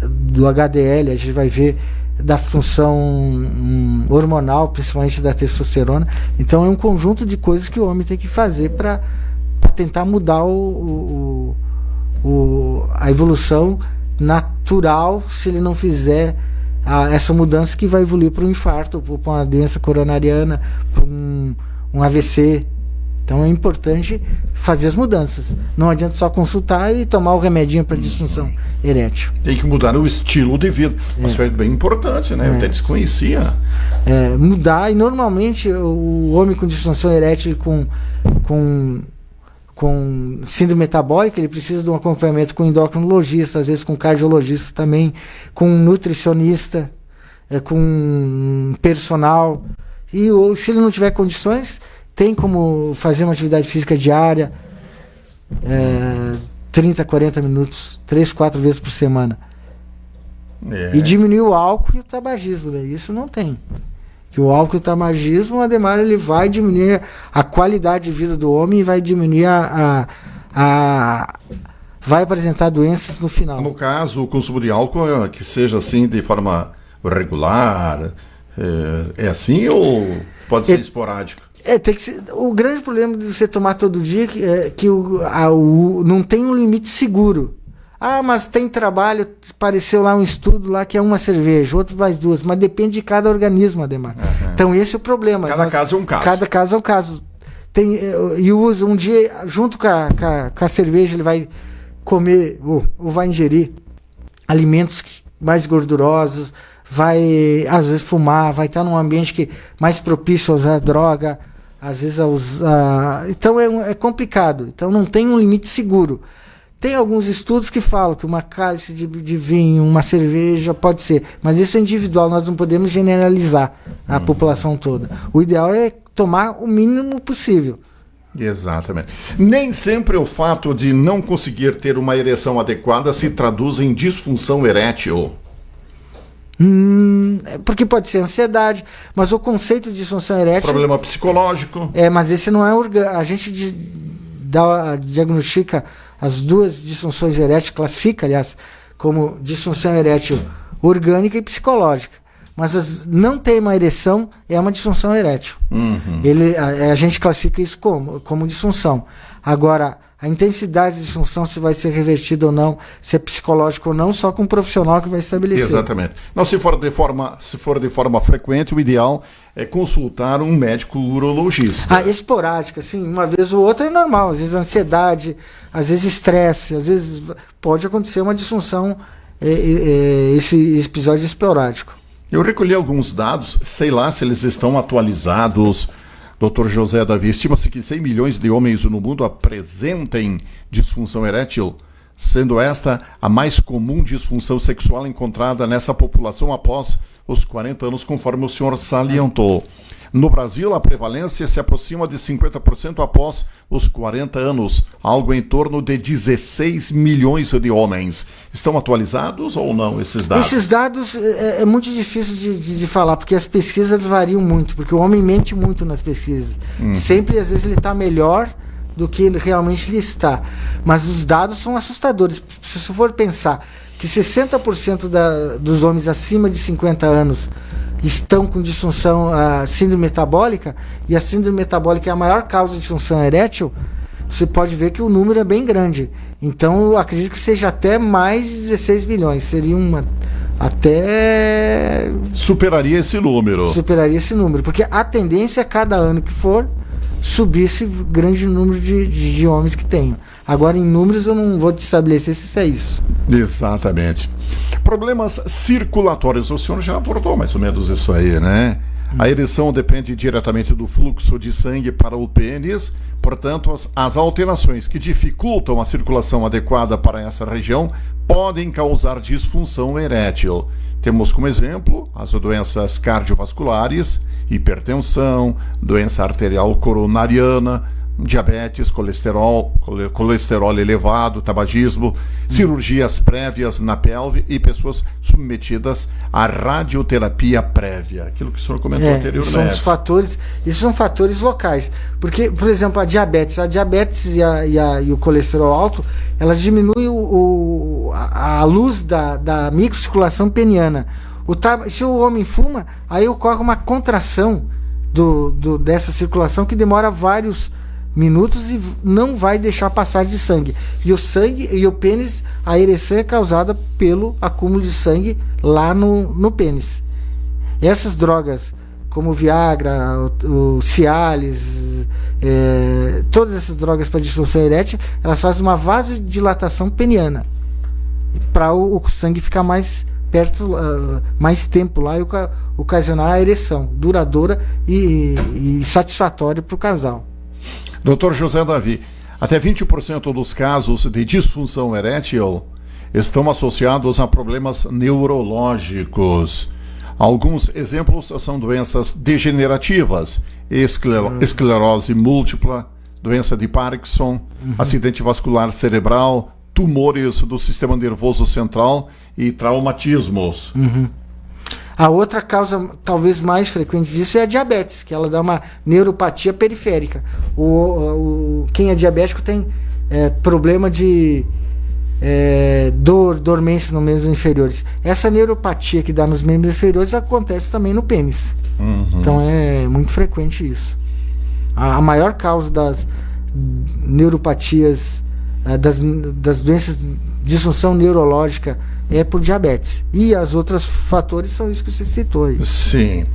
do HDL, a gente vai ver da função hormonal, principalmente da testosterona. Então é um conjunto de coisas que o homem tem que fazer para tentar mudar a evolução natural, se ele não fizer essa mudança que vai evoluir para um infarto, para uma doença coronariana, para um AVC. Então é importante fazer as mudanças. Não adianta só consultar e tomar o remedinho para disfunção erétil.
Tem que mudar o estilo de vida. Um aspecto bem importante, né? Eu até desconhecia.
Mudar, e normalmente o homem com disfunção erétil com síndrome metabólica, ele precisa de um acompanhamento com endocrinologista, às vezes com cardiologista também, com nutricionista, com personal. E se ele não tiver condições, tem como fazer uma atividade física diária, 30, 40 minutos, 3, 4 vezes por semana. E diminuir o álcool e o tabagismo. Né? Isso não tem. Que o álcool e o tabagismo, o Ademar, ele vai diminuir a qualidade de vida do homem e vai diminuir vai apresentar doenças no final.
No caso, o consumo de álcool, que seja assim de forma regular, é assim ou pode ser esporádico?
Tem que ser, o grande problema de você tomar todo dia é que não tem um limite seguro. Mas tem trabalho, apareceu lá um estudo lá que é uma cerveja, outro vai 2, mas depende de cada organismo, Ademar. Então esse é o problema.
Cada caso é um caso.
Cada caso é um caso. E usa um dia, junto com a cerveja, ele vai comer ou vai ingerir alimentos mais gordurosos, vai às vezes fumar, vai estar num ambiente mais propício a usar droga, às vezes a usar. Então é complicado. Então não tem um limite seguro. Tem alguns estudos que falam que uma cálice de vinho, uma cerveja pode ser, mas isso é individual, nós não podemos generalizar a população toda. O ideal é tomar o mínimo possível.
Exatamente. Nem sempre o fato de não conseguir ter uma ereção adequada se traduz em disfunção erétil.
Porque pode ser ansiedade, mas o conceito de disfunção erétil...
Problema psicológico.
Mas esse não é orgânico. A gente diagnostica as duas disfunções eréteis, classifica, aliás, como disfunção erétil orgânica e psicológica. Mas não ter uma ereção é uma disfunção erétil. A gente classifica isso como disfunção. Agora, a intensidade de disfunção, se vai ser revertida ou não, se é psicológico ou não, só com um profissional que vai estabelecer.
Exatamente. Não, se for de forma frequente, o ideal é consultar um médico urologista.
Esporádica, assim, uma vez ou outra é normal. Às vezes ansiedade, às vezes estresse, às vezes pode acontecer uma disfunção, esse episódio esporádico.
Eu recolhi alguns dados, sei lá se eles estão atualizados. Dr. José Davi, estima-se que 100 milhões de homens no mundo apresentem disfunção erétil, sendo esta a mais comum disfunção sexual encontrada nessa população após os 40 anos, conforme o senhor salientou. No Brasil, a prevalência se aproxima de 50% após os 40 anos, algo em torno de 16 milhões de homens. Estão atualizados ou não esses dados?
Esses dados é muito difícil de falar, porque as pesquisas variam muito, porque o homem mente muito nas pesquisas. Sempre, às vezes, ele está melhor do que realmente ele está. Mas os dados são assustadores. Se você for pensar que 60% dos homens acima de 50 anos estão com disfunção, síndrome metabólica, e a síndrome metabólica é a maior causa de disfunção erétil, você pode ver que o número é bem grande. Então, eu acredito que seja até mais de 16 milhões. Seria até...
Superaria esse número. Porque a tendência, a cada ano que for, subir esse grande número de homens que tenham. Agora, em números, eu não vou te estabelecer se é isso. Exatamente. Problemas circulatórios. O senhor já abordou mais ou menos isso aí, né? A ereção depende diretamente do fluxo de sangue para o pênis. Portanto, as alterações que dificultam a circulação adequada para essa região podem causar disfunção erétil. Temos como exemplo as doenças cardiovasculares, hipertensão, doença arterial coronariana, diabetes, colesterol elevado, tabagismo, cirurgias prévias na pelve e pessoas submetidas à radioterapia prévia. Aquilo que o senhor comentou anteriormente.
Isso são fatores locais. Porque, por exemplo, a diabetes e o colesterol alto, elas diminuem a luz da microcirculação peniana. Se o homem fuma, aí ocorre uma contração dessa circulação que demora vários minutos e não vai deixar passar de sangue. E o sangue e o pênis, a ereção é causada pelo acúmulo de sangue lá no pênis. Essas drogas, como o Viagra, o Cialis, todas essas drogas para disfunção erétil, elas fazem uma vasodilatação peniana para o sangue ficar mais perto, mais tempo lá e ocasionar a ereção duradoura e satisfatória para o casal.
Dr. José Davi, até 20% dos casos de disfunção erétil estão associados a problemas neurológicos. Alguns exemplos são doenças degenerativas, esclerose múltipla, doença de Parkinson, acidente vascular cerebral, tumores do sistema nervoso central e traumatismos.
A outra causa, talvez mais frequente disso, é a diabetes, que ela dá uma neuropatia periférica. Quem é diabético tem problema de dormência nos membros inferiores. Essa neuropatia que dá nos membros inferiores acontece também no pênis. Então é muito frequente isso. A maior causa das neuropatias, das doenças de disfunção neurológica é por diabetes. E as outros fatores são isso que você citou aí.
Sim.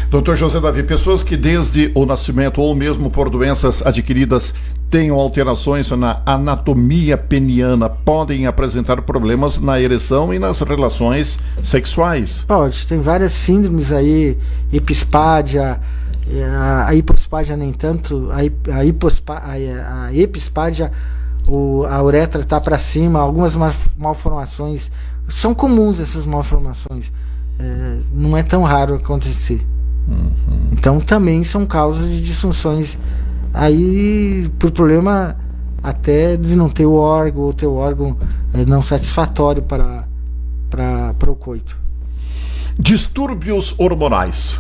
Dr. José Davi, pessoas que desde o nascimento ou mesmo por doenças adquiridas tenham alterações na anatomia peniana podem apresentar problemas na ereção e nas relações sexuais?
Pode, tem várias síndromes aí, epispádia, a hipospádia nem tanto, a epispádia, a uretra está para cima, algumas malformações, são comuns essas malformações, não é tão raro acontecer. Então também são causas de disfunções aí por problema até de não ter o órgão ou ter o órgão não satisfatório para o coito.
Distúrbios hormonais.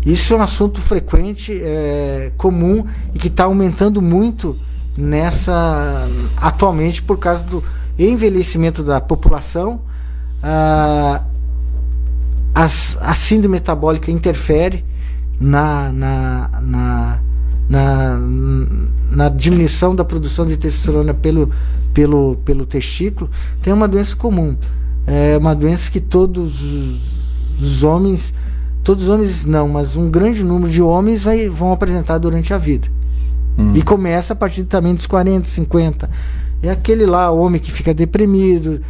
Isso é um assunto frequente, comum e que está aumentando muito atualmente por causa do envelhecimento da população. A síndrome metabólica interfere na diminuição da produção de testosterona pelo testículo. Tem uma doença comum, uma doença que todos os homens não, mas um grande número de homens vão apresentar durante a vida. E começa a partir também dos 40, 50. É aquele lá, o homem que fica deprimido,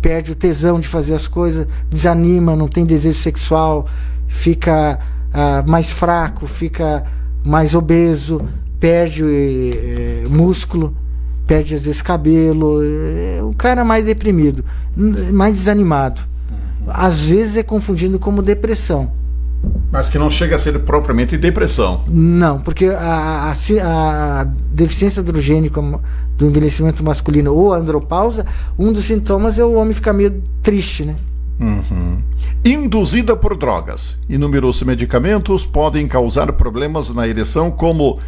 perde o tesão de fazer as coisas, desanima, não tem desejo sexual, fica mais fraco, fica mais obeso, perde músculo, perde às vezes cabelo, o cara mais deprimido, mais desanimado. Às vezes é confundido como depressão.
Mas que não chega a ser propriamente depressão.
Não, porque a deficiência androgênica do envelhecimento masculino ou a andropausa, um dos sintomas é o homem ficar meio triste, né?
Induzida por drogas. Inúmeros medicamentos podem causar problemas na ereção, como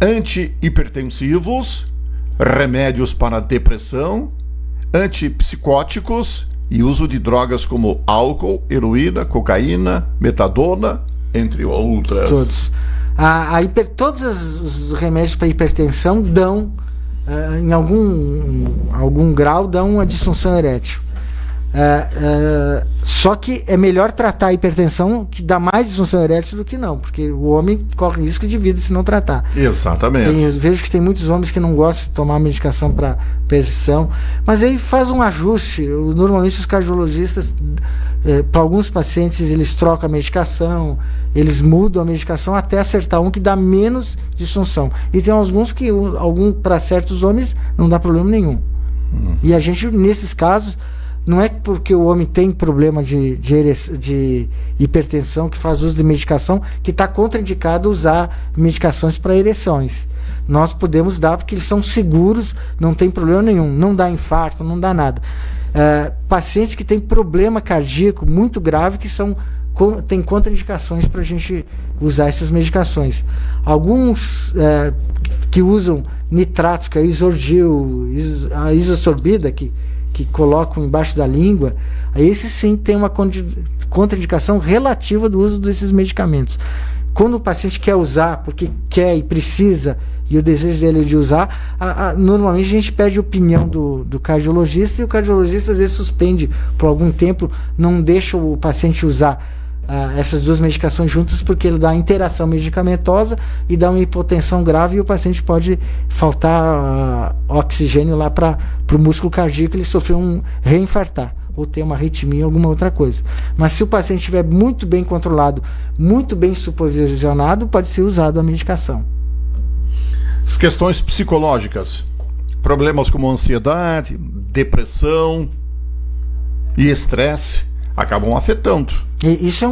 antihipertensivos, remédios para depressão, antipsicóticos e uso de drogas como álcool, heroína, cocaína, metadona, entre outras.
Todos. Todos os remédios para hipertensão dão, em algum grau, dão uma disfunção erétil. Só que é melhor tratar a hipertensão, que dá mais disfunção erétil, do que não, porque o homem corre risco de vida se não tratar.
Exatamente.
Eu vejo que tem muitos homens que não gostam de tomar medicação para pressão, mas aí faz um ajuste. Normalmente os cardiologistas, para alguns pacientes, eles trocam a medicação, eles mudam a medicação até acertar um que dá menos disfunção. E tem alguns que, para certos homens, não dá problema nenhum. E a gente, nesses casos, não é porque o homem tem problema de hipertensão, que faz uso de medicação, que está contraindicado usar medicações para ereções. Nós podemos dar porque eles são seguros, não tem problema nenhum, não dá infarto, não dá nada. Pacientes que têm problema cardíaco muito grave, que tem contraindicações para a gente usar essas medicações. Alguns que usam nitratos, que é Isordil, a isosorbida, que colocam embaixo da língua, esse sim tem uma contraindicação relativa do uso desses medicamentos. Quando o paciente quer usar, porque quer e precisa, e o desejo dele é de usar, normalmente a gente pede a opinião do cardiologista, e o cardiologista às vezes suspende por algum tempo, não deixa o paciente usar essas duas medicações juntas, porque ele dá interação medicamentosa e dá uma hipotensão grave, e o paciente pode faltar oxigênio lá para o músculo cardíaco, ele sofreu reinfartar ou ter uma arritmia, alguma outra coisa. Mas se o paciente estiver muito bem controlado, muito bem supervisionado, pode ser usado a medicação.
As questões psicológicas, problemas como ansiedade, depressão e estresse acabam afetando.
Isso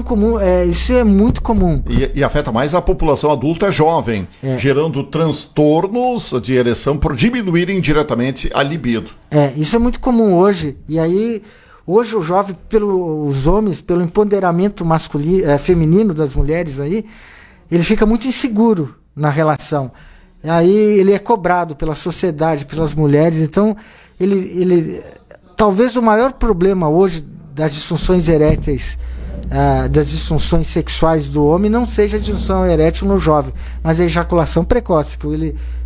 é muito comum.
E afeta mais a população adulta jovem, gerando transtornos de ereção por diminuírem diretamente a libido.
Isso é muito comum hoje. E aí, hoje o jovem, os homens, pelo empoderamento feminino das mulheres aí, ele fica muito inseguro na relação. Aí ele é cobrado pela sociedade, pelas mulheres. Então, talvez o maior problema hoje das disfunções eréteis das disfunções sexuais do homem não seja a disfunção erétil no jovem, mas a ejaculação precoce, que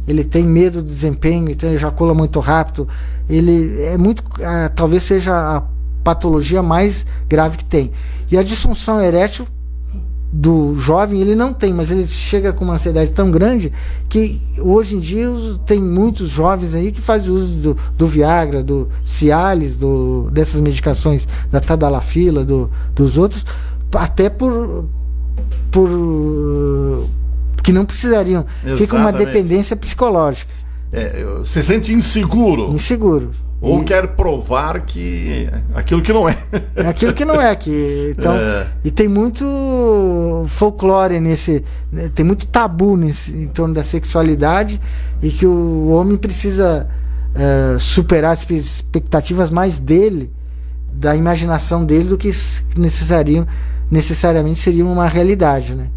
ele tem medo do desempenho, então ejacula muito rápido. Ele é muito, talvez seja a patologia mais grave que tem. E a disfunção erétil do jovem ele não tem, mas ele chega com uma ansiedade tão grande que hoje em dia tem muitos jovens aí que fazem uso do Viagra, do Cialis, dessas medicações, da Tadalafila, dos outros, até por que não precisariam.
Exatamente.
Fica uma dependência psicológica.
Se sente inseguro.
Inseguro.
Ou quer provar que aquilo que não é.
É aquilo que não é. Então, e tem muito folclore tem muito tabu em torno da sexualidade, e que o homem precisa superar as expectativas mais dele, da imaginação dele, do que necessariamente seria uma realidade, né?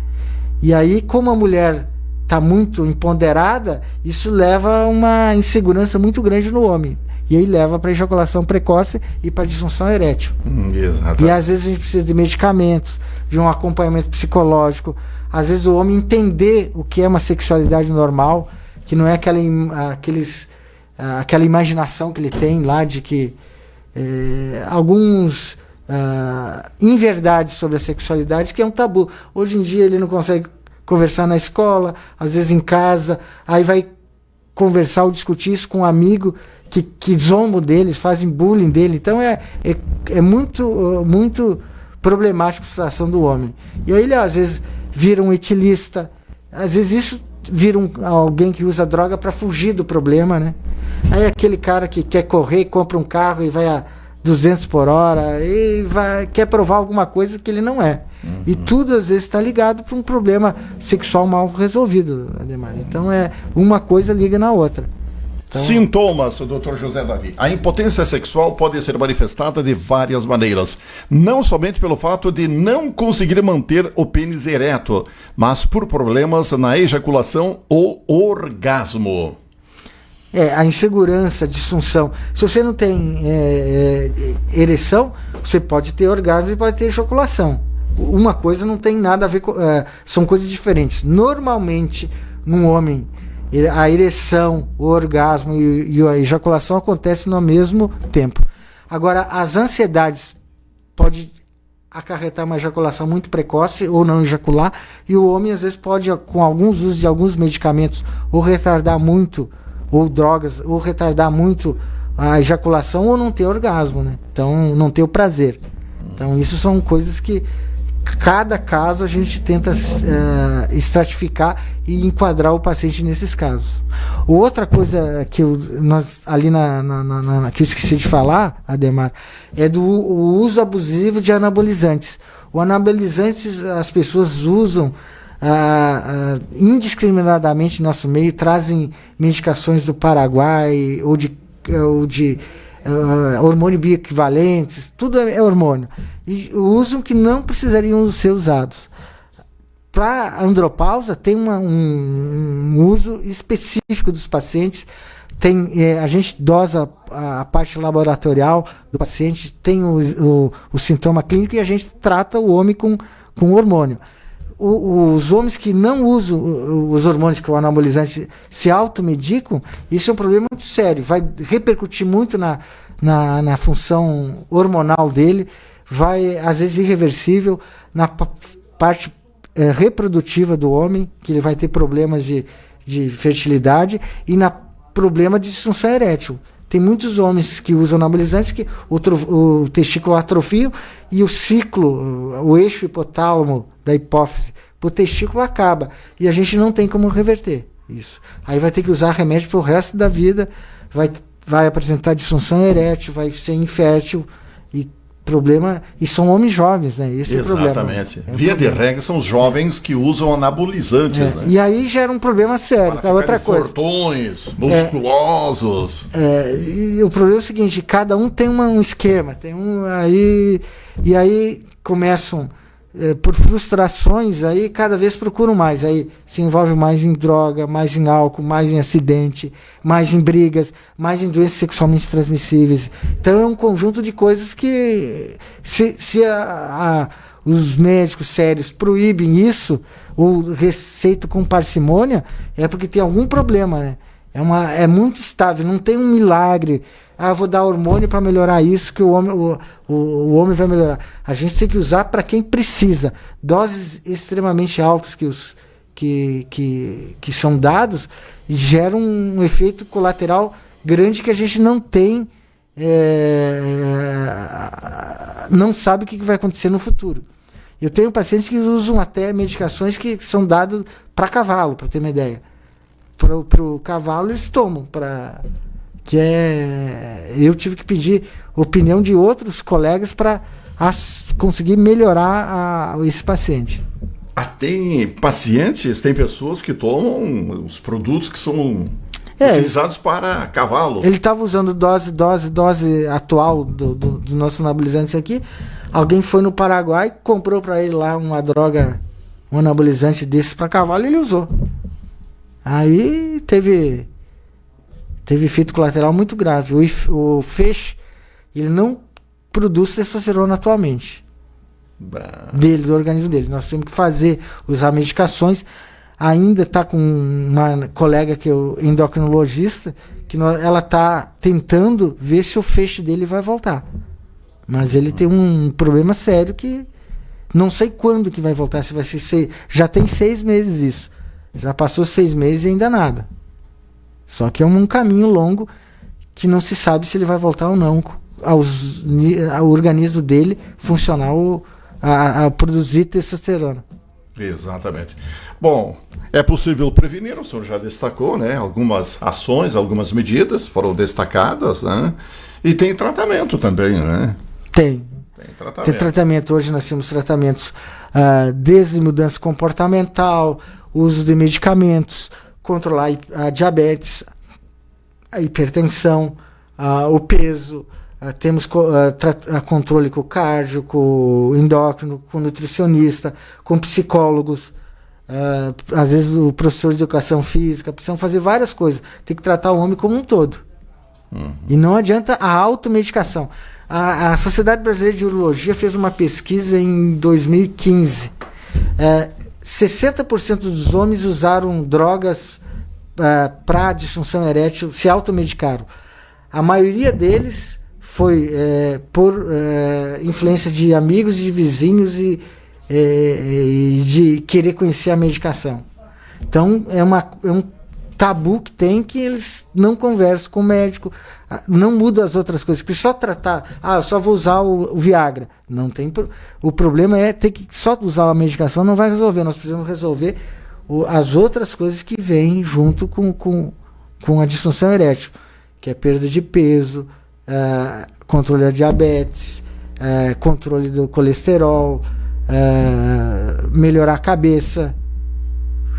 E aí, como a mulher está muito empoderada, isso leva a uma insegurança muito grande no homem. E aí leva para ejaculação precoce e para disfunção erétil. E às vezes a gente precisa de medicamentos, de um acompanhamento psicológico, às vezes do homem entender o que é uma sexualidade normal, que não é aquela imaginação que ele tem lá de que alguns inverdades sobre a sexualidade, que é um tabu. Hoje em dia ele não consegue conversar na escola, às vezes em casa, aí vai conversar ou discutir isso com um amigo que zombam deles, fazem bullying dele. Então é muito problemático a situação do homem. E aí ele às vezes vira um etilista, às vezes isso vira alguém que usa droga para fugir do problema, né? Aí aquele cara que quer correr, compra um carro e vai a 200 por hora e quer provar alguma coisa que ele não é. E tudo às vezes está ligado para um problema sexual mal resolvido, Ademar. Então uma coisa liga na outra. Então...
Sintomas, Dr. José Davi. A impotência sexual pode ser manifestada de várias maneiras. Não somente pelo fato de não conseguir manter o pênis ereto, mas por problemas na ejaculação ou orgasmo.
A insegurança, a disfunção. Se você não tem ereção, você pode ter orgasmo e pode ter ejaculação. Uma coisa não tem nada a ver com... são coisas diferentes. Normalmente, num homem, a ereção, o orgasmo e a ejaculação acontecem no mesmo tempo. Agora, as ansiedades podem acarretar uma ejaculação muito precoce ou não ejacular, e o homem às vezes pode, com alguns usos de alguns medicamentos, ou retardar muito, ou drogas, ou retardar muito a ejaculação, ou não ter orgasmo, né? Então, não ter o prazer. Então, isso são coisas que cada caso a gente tenta estratificar e enquadrar o paciente nesses casos. Outra coisa que que eu esqueci de falar, Ademar, é do uso abusivo de anabolizantes. O anabolizantes as pessoas usam indiscriminadamente no nosso meio, trazem medicações do Paraguai ou de hormônio bioequivalentes, tudo é hormônio, e usam que não precisariam ser usados. Para andropausa tem um uso específico dos pacientes, a gente dosa a parte laboratorial do paciente, tem o sintoma clínico, e a gente trata o homem com hormônio. Os homens que não usam os hormônios, que o anabolizante, se automedicam, isso é um problema muito sério, vai repercutir muito na função hormonal dele, vai, às vezes, irreversível, na parte reprodutiva do homem, que ele vai ter problemas de fertilidade, e na problema de disfunção erétil. Tem muitos homens que usam anabolizantes que o testículo atrofia e o ciclo, o eixo hipotálamo da hipófise para o testículo acaba. E a gente não tem como reverter isso. Aí vai ter que usar remédio para o resto da vida, vai apresentar disfunção erétil, vai ser infértil e são homens jovens, né? Esse
Exatamente.
É o problema.
Via de regra, são os jovens que usam anabolizantes, né?
E aí gera um problema sério.
Para
outra coisa.
Fortões, musculosos.
E o problema é o seguinte: cada um tem um esquema, e aí começam por frustrações, aí cada vez procuram mais, aí se envolve mais em droga, mais em álcool, mais em acidente, mais em brigas, mais em doenças sexualmente transmissíveis. Então é um conjunto de coisas que, se os médicos sérios proíbem isso, ou receitam com parcimônia, é porque tem algum problema, né? É muito estável, não tem um milagre. Vou dar hormônio para melhorar isso, que o homem vai melhorar. A gente tem que usar para quem precisa. Doses extremamente altas que são dados geram um efeito colateral grande que a gente não tem, não sabe o que vai acontecer no futuro. Eu tenho pacientes que usam até medicações que são dadas para cavalo, para ter uma ideia. Para o cavalo eles tomam, eu tive que pedir opinião de outros colegas para conseguir melhorar esse paciente.
Tem pacientes, tem pessoas que tomam os produtos que são utilizados para cavalo. Ele
estava usando dose atual dos nossos anabolizantes aqui. Alguém foi no Paraguai, comprou para ele lá uma droga, um anabolizante desses para cavalo, e ele usou. Aí teve efeito colateral muito grave. O feixe, ele não produz testosterona atualmente. Do organismo dele. Nós temos que usar medicações. Ainda está com uma colega que é endocrinologista, que ela está tentando ver se o feixe dele vai voltar. Mas ele tem um problema sério que não sei quando que vai voltar. Se vai ser já tem 6 meses isso. Já passou 6 meses e ainda nada. Só que é um caminho longo que não se sabe se ele vai voltar ou não ao organismo dele funcionar a produzir testosterona.
Exatamente. Bom, é possível prevenir, o senhor já destacou, né? Algumas ações, algumas medidas foram destacadas, né? E tem tratamento também, né?
Tem tratamento. Hoje nós temos tratamentos desde mudança comportamental, uso de medicamentos, controlar a diabetes, a hipertensão, o peso, temos controle com o cardio, com o endócrino, com o nutricionista, com psicólogos, às vezes o professor de educação física, precisam fazer várias coisas, tem que tratar o homem como um todo. E não adianta a automedicação. A Sociedade Brasileira de Urologia fez uma pesquisa em 2015. 60% dos homens usaram drogas para disfunção erétil, se automedicaram. A maioria deles foi por influência de amigos e de vizinhos e de querer conhecer a medicação. Então é um tabu que tem, que eles não conversam com o médico, não mudam as outras coisas, porque só tratar, eu só vou usar o Viagra, não tem, o problema é ter que só usar a medicação, não vai resolver, nós precisamos resolver as outras coisas que vêm junto com a disfunção erétil, que é perda de peso, controle da diabetes, controle do colesterol, melhorar a cabeça.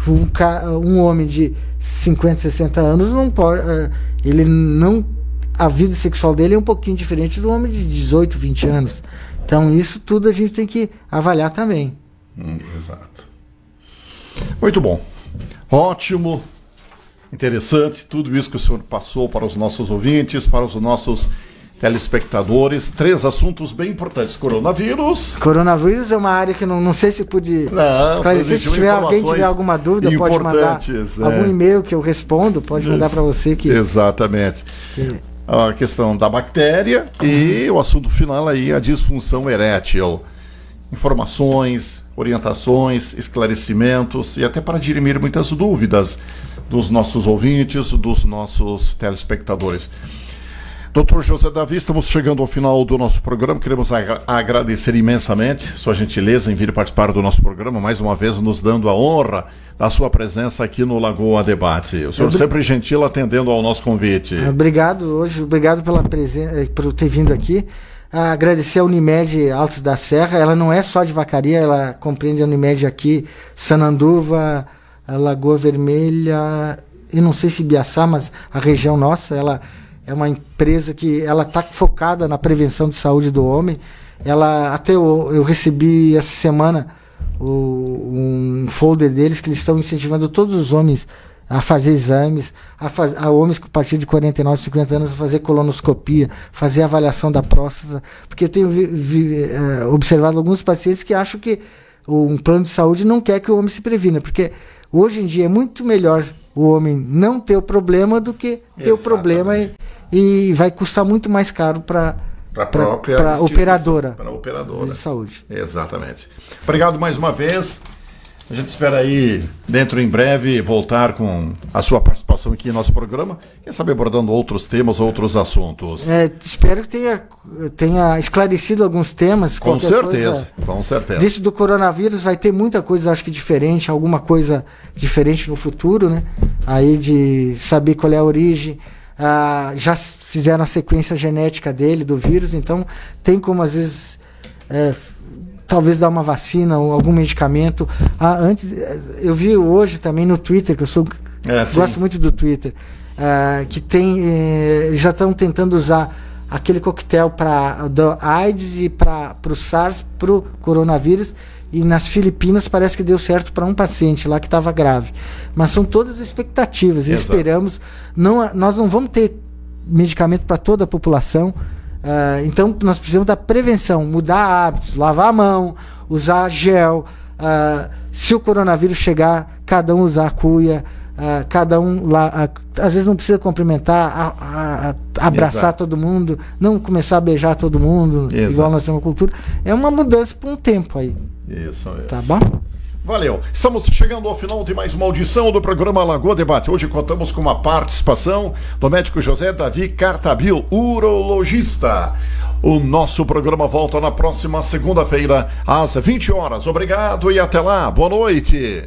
Um homem de 50, 60 anos não pode, a vida sexual dele é um pouquinho diferente do homem de 18, 20 anos. Então isso tudo a gente tem que avaliar também.
Exato. Muito bom. Ótimo. Interessante tudo isso que o senhor passou para os nossos ouvintes, para os nossos telespectadores. 3 assuntos bem importantes. Coronavírus.
Coronavírus é uma área que não sei se pude esclarecer. Se alguém tiver alguma dúvida, pode mandar algum e-mail que eu respondo, pode mandar para você.
Exatamente. A questão da bactéria e o assunto final aí, a disfunção erétil. Informações, orientações, esclarecimentos e até para dirimir muitas dúvidas dos nossos ouvintes, dos nossos telespectadores. Dr. José Davi, estamos chegando ao final do nosso programa. Queremos agradecer imensamente sua gentileza em vir participar do nosso programa, mais uma vez nos dando a honra da sua presença aqui no Lagoa Debate. O senhor sempre gentil atendendo ao nosso convite.
Obrigado pela presença, por ter vindo aqui. Agradecer a Unimed Altos da Serra. Ela não é só de Vacaria, ela compreende a Unimed aqui, Sananduva, a Lagoa Vermelha, eu não sei se Ibiaçá, mas a região nossa, ela é uma empresa que ela está focada na prevenção de saúde do homem. Eu recebi essa semana um folder deles que eles estão incentivando todos os homens a fazer exames, a homens com a partir de 49, 50 anos a fazer colonoscopia, fazer avaliação da próstata, porque eu tenho observado alguns pacientes que acham que um plano de saúde não quer que o homem se previna, porque hoje em dia é muito melhor o homem não ter o problema do que ter o problema e vai custar muito mais caro para a operadora de saúde.
Exatamente. Obrigado mais uma vez. A gente espera aí, dentro em breve, voltar com a sua participação aqui no nosso programa, quem sabe abordando outros temas, outros assuntos.
Espero que tenha esclarecido alguns temas.
Com certeza, com certeza.
Desse do coronavírus vai ter muita coisa, acho que diferente, alguma coisa diferente no futuro, né? Aí de saber qual é a origem. Já fizeram a sequência genética dele, do vírus, então tem como às vezes talvez dar uma vacina ou algum medicamento. Antes, eu vi hoje também no Twitter, que eu gosto muito do Twitter, que já estão tentando usar aquele coquetel para AIDS e para o SARS, para o coronavírus, e nas Filipinas parece que deu certo para um paciente lá que estava grave. Mas são todas expectativas. Esperamos. Nós não vamos ter medicamento para toda a população. Então nós precisamos da prevenção, mudar hábitos, lavar a mão, usar gel. Se o coronavírus chegar, cada um usar a cuia, cada um lá, às vezes não precisa cumprimentar, abraçar todo mundo, não começar a beijar todo mundo, igual nós temos uma cultura. É uma mudança por um tempo aí.
Isso.
Tá bom?
Valeu. Estamos chegando ao final de mais uma audição do programa Lagoa Debate. Hoje contamos com a participação do médico José Davi Cartabil, urologista. O nosso programa volta na próxima segunda-feira, às 20 horas. Obrigado e até lá. Boa noite.